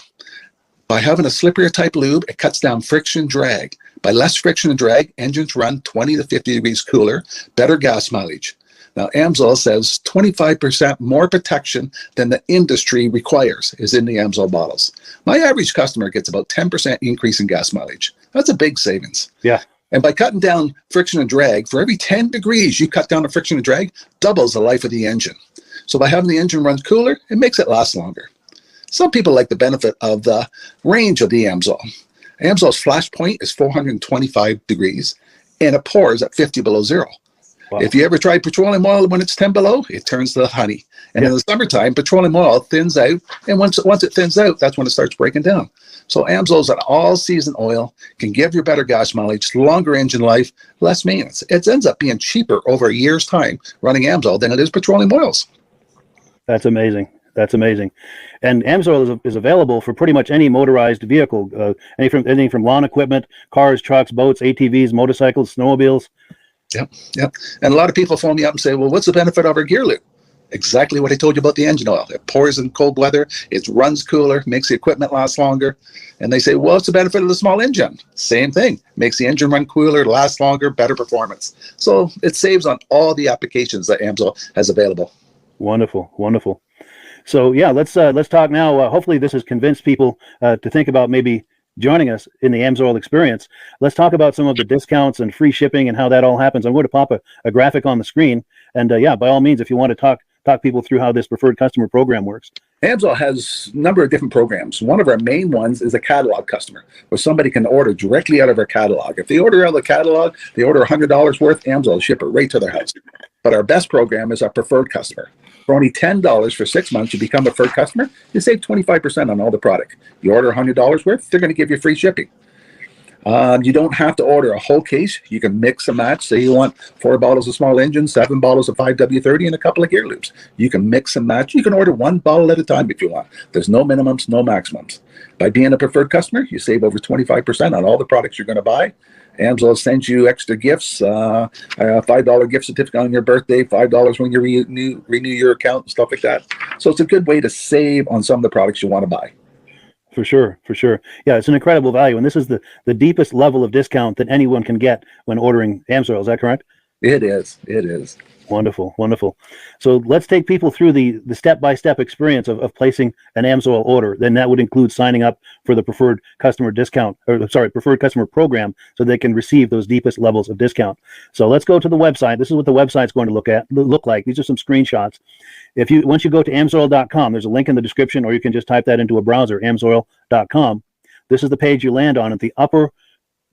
By having a slipperier type lube, it cuts down friction drag. By less friction and drag, engines run 20 to 50 degrees cooler, better gas mileage. Now, AMSOIL says 25% more protection than the industry requires is in the AMSOIL bottles. My average customer gets about 10% increase in gas mileage. That's a big savings. Yeah. And by cutting down friction and drag, for every 10 degrees you cut down the friction and drag, doubles the life of the engine. So by having the engine run cooler, it makes it last longer. Some people like the benefit of the range of the AMSOIL. AMSOIL's flash point is 425 degrees, and it pours at 50 below zero. Wow. If you ever tried petroleum oil when it's 10 below, it turns to honey. And in the summertime, petroleum oil thins out, and once it thins out, that's when it starts breaking down. So AMSOIL is an all-season oil, can give you better gas mileage, longer engine life, less maintenance. It ends up being cheaper over a year's time running AMSOIL than it is petroleum oils. That's amazing. That's amazing. And AMSOIL is available for pretty much any motorized vehicle, anything from lawn equipment, cars, trucks, boats, ATVs, motorcycles, snowmobiles. Yep. And a lot of people phone me up and say, well, what's the benefit of our gear lube? Exactly what I told you about the engine oil. It pours in cold weather, it runs cooler, makes the equipment last longer. And they say, well, what's the benefit of the small engine? Same thing. Makes the engine run cooler, last longer, better performance. So it saves on all the applications that AMSOIL has available. Wonderful, wonderful. So yeah, let's talk now. Hopefully this has convinced people to think about maybe joining us in the AMSOIL experience. Let's talk about some of the discounts and free shipping and how that all happens. I'm going to pop a graphic on the screen. And yeah, by all means, if you want to talk people through how this preferred customer program works. AMSOIL has a number of different programs. One of our main ones is a catalog customer, where somebody can order directly out of our catalog. If they order out of the catalog, they order $100 worth, AMSOIL will ship it right to their house. But our best program is our preferred customer. For only $10 for 6 months, you become a preferred customer, you save 25% on all the product. You order $100 worth, they're going to give you free shipping. You don't have to order a whole case. You can mix and match. Say you want 4 bottles of small engine, 7 bottles of 5W30, and a couple of gear loops. You can mix and match. You can order 1 bottle at a time if you want. There's no minimums, no maximums. By being a preferred customer, you save over 25% on all the products you're going to buy. AMSOIL sends you extra gifts, a $5 gift certificate on your birthday, $5 when you renew your account, and stuff like that. So it's a good way to save on some of the products you want to buy. For sure. Yeah, it's an incredible value. And this is the deepest level of discount that anyone can get when ordering AMSOIL. Is that correct? It is. Wonderful. So let's take people through the step-by-step experience of placing an AMSOIL order. Then that would include signing up for the preferred customer program so they can receive those deepest levels of discount. So let's go to the website. This is what the website's going to look like. These are some screenshots. Once you go to amsoil.com, there's a link in the description, or you can just type that into a browser, amsoil.com. This is the page you land on. At the upper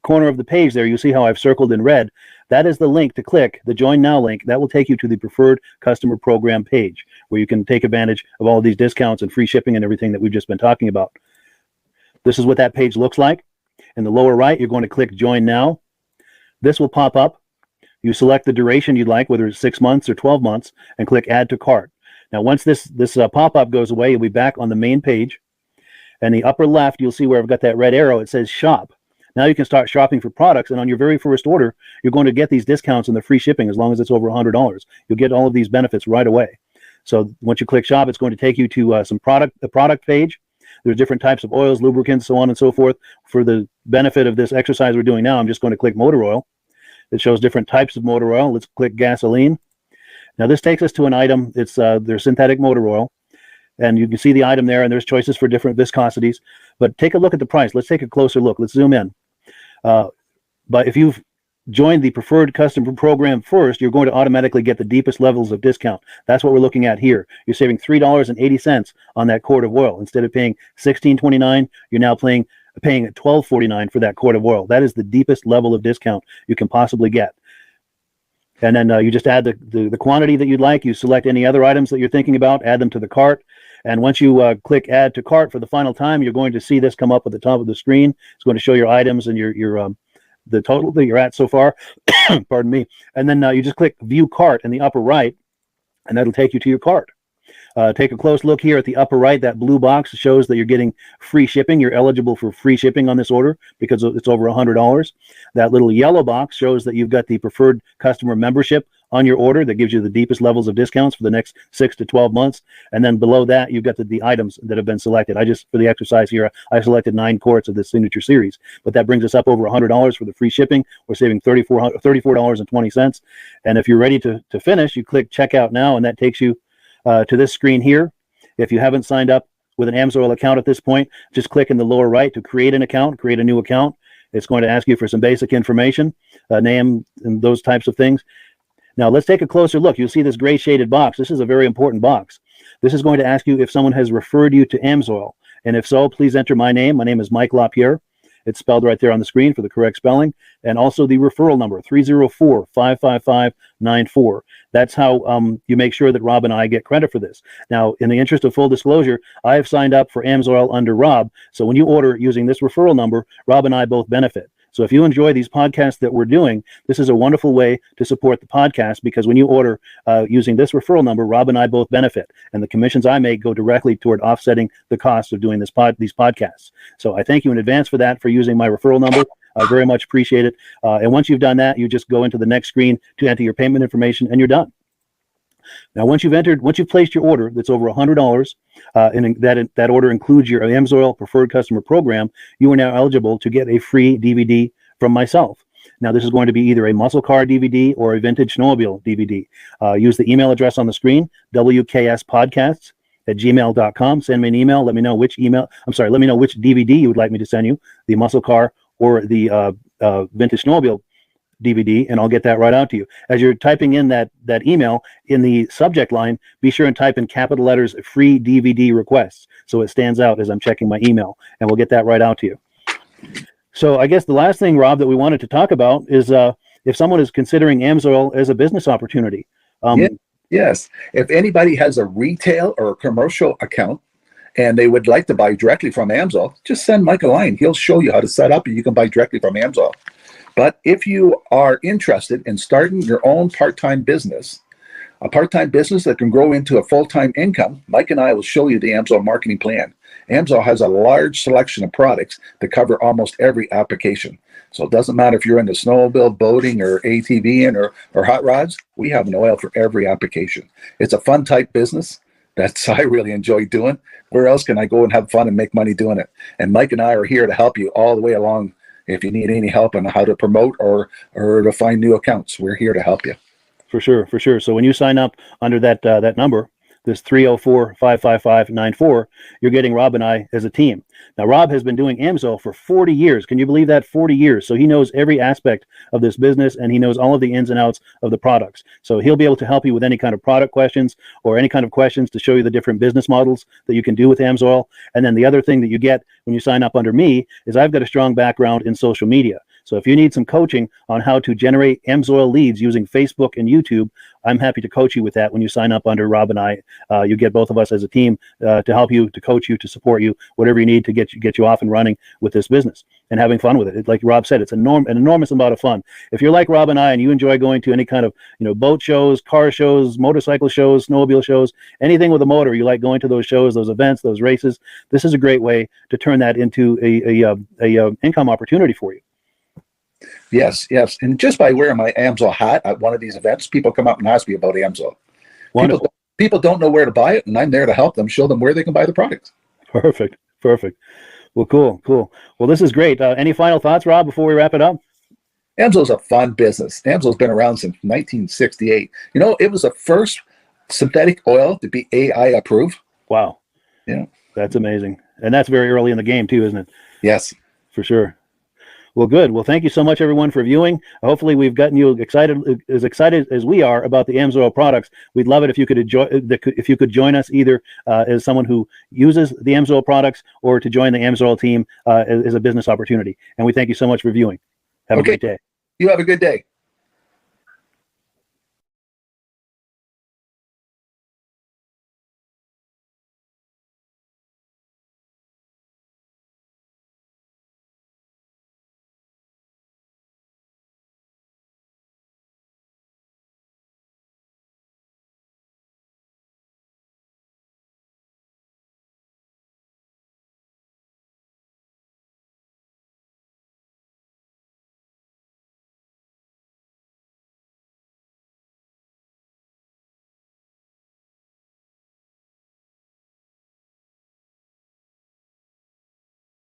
corner of the page there, you see how I've circled in red. That is the link to click, the Join Now link. That will take you to the Preferred Customer Program page, where you can take advantage of all of these discounts and free shipping and everything that we've just been talking about. This is what that page looks like. In the lower right, you're going to click Join Now. This will pop up. You select the duration you'd like, whether it's 6 months or 12 months, and click Add to Cart. Now, once this pop-up goes away, you'll be back on the main page. And the upper left, you'll see where I've got that red arrow. It says Shop. Now you can start shopping for products, and on your very first order, you're going to get these discounts and the free shipping as long as it's over $100. You'll get all of these benefits right away. So once you click Shop, it's going to take you to the product page. There's different types of oils, lubricants, so on and so forth. For the benefit of this exercise we're doing now, I'm just going to click motor oil. It shows different types of motor oil. Let's click gasoline. Now this takes us to an item. It's their synthetic motor oil, and you can see the item there, and there's choices for different viscosities. But take a look at the price. Let's take a closer look. Let's zoom in. But if you've joined the preferred customer program first, you're going to automatically get the deepest levels of discount. That's what we're looking at here. You're saving $3.80 on that quart of oil. Instead of paying $16.29, you're now paying $12.49 for that quart of oil. That is the deepest level of discount you can possibly get. And then you just add the quantity that you'd like. You select any other items that you're thinking about, add them to the cart. And once you click Add to Cart for the final time, you're going to see this come up at the top of the screen. It's going to show your items and your the total that you're at so far. Pardon me. And then you just click View Cart in the upper right, and that'll take you to your cart. Take a close look here at the upper right. That blue box shows that you're getting free shipping. You're eligible for free shipping on this order because it's over $100. That little yellow box shows that you've got the preferred customer membership on your order that gives you the deepest levels of discounts for the next 6 to 12 months. And then below that, you've got the items that have been selected. For the exercise here, I selected 9 quarts of the signature series, but that brings us up over $100 for the free shipping. We're saving $34.20. And if you're ready to finish, you click Checkout Now, and that takes you to this screen here. If you haven't signed up with an AMSOIL account at this point, just click in the lower right to create an account, create a new account. It's going to ask you for some basic information, name and those types of things. Now let's take a closer look. You'll see this gray shaded box. This is a very important box. This is going to ask you if someone has referred you to AMSOIL. And if so, please enter my name. My name is Mike LaPierre. It's spelled right there on the screen for the correct spelling. And also the referral number, 304-555-94. That's how you make sure that Rob and I get credit for this. Now, in the interest of full disclosure, I have signed up for AMSOIL under Rob. So when you order using this referral number, Rob and I both benefit. So if you enjoy these podcasts that we're doing, this is a wonderful way to support the podcast, because when you order using this referral number, Rob and I both benefit. And the commissions I make go directly toward offsetting the cost of doing these podcasts. So I thank you in advance for that, for using my referral number. I very much appreciate it. And once you've done that, you just go into the next screen to enter your payment information, and you're done. Now, once you've placed your order that's over $100, and that order includes your AMSOIL preferred customer program, you are now eligible to get a free DVD from myself. Now, this is going to be either a muscle car DVD or a vintage snowmobile DVD. Use the email address on the screen, wkspodcasts@gmail.com. Send me an email. Let me know which DVD you would like me to send you, the muscle car or the vintage snowmobile DVD, and I'll get that right out to you. As you're typing in that email, in the subject line, be sure and type in capital letters "free DVD requests," so it stands out as I'm checking my email, and we'll get that right out to you. So I guess the last thing, Rob, that we wanted to talk about is if someone is considering AMSOIL as a business opportunity. Yes. If anybody has a retail or a commercial account and they would like to buy directly from AMSOIL, just send Mike a line. He'll show you how to set up, and you can buy directly from AMSOIL. But if you are interested in starting your own part-time business, a part-time business that can grow into a full-time income, Mike and I will show you the AMSOIL marketing plan. AMSOIL has a large selection of products that cover almost every application. So it doesn't matter if you're into snowmobile, boating, or ATVing, or hot rods, we have an oil for every application. It's a fun type business. I really enjoy doing. Where else can I go and have fun and make money doing it? And Mike and I are here to help you all the way along. If you need any help on how to promote or to find new accounts, we're here to help you. For sure. So when you sign up under that number, this 304-555-94, you're getting Rob and I as a team. Now, Rob has been doing AMSOIL for 40 years. Can you believe that? 40 years. So he knows every aspect of this business, and he knows all of the ins and outs of the products. So he'll be able to help you with any kind of product questions or any kind of questions to show you the different business models that you can do with AMSOIL. And then the other thing that you get when you sign up under me is I've got a strong background in social media. So if you need some coaching on how to generate AMSOIL leads using Facebook and YouTube, I'm happy to coach you with that when you sign up under Rob and I. You get both of us as a team to help you, to coach you, to support you, whatever you need to get you off and running with this business and having fun with it. Like Rob said, it's an enormous amount of fun. If you're like Rob and I and you enjoy going to any kind of boat shows, car shows, motorcycle shows, snowmobile shows, anything with a motor, you like going to those shows, those events, those races, this is a great way to turn that into a income opportunity for you. Yes, yes. And just by wearing my AMSOIL hat at one of these events, people come up and ask me about AMSOIL. People don't know where to buy it, and I'm there to help them, show them where they can buy the products. Perfect. Well, cool. Well, this is great. Any final thoughts, Rob, before we wrap it up? AMSOIL's a fun business. AMSOIL's been around since 1968. It was the first synthetic oil to be AI approved. Wow. Yeah. That's amazing. And that's very early in the game too, isn't it? Yes. For sure. Well, good. Well, thank you so much, everyone, for viewing. Hopefully, we've gotten you excited as we are about the AMSOIL products. We'd love it if you could join us either as someone who uses the AMSOIL products or to join the AMSOIL team as a business opportunity. And we thank you so much for viewing. Have a great day. You have a good day.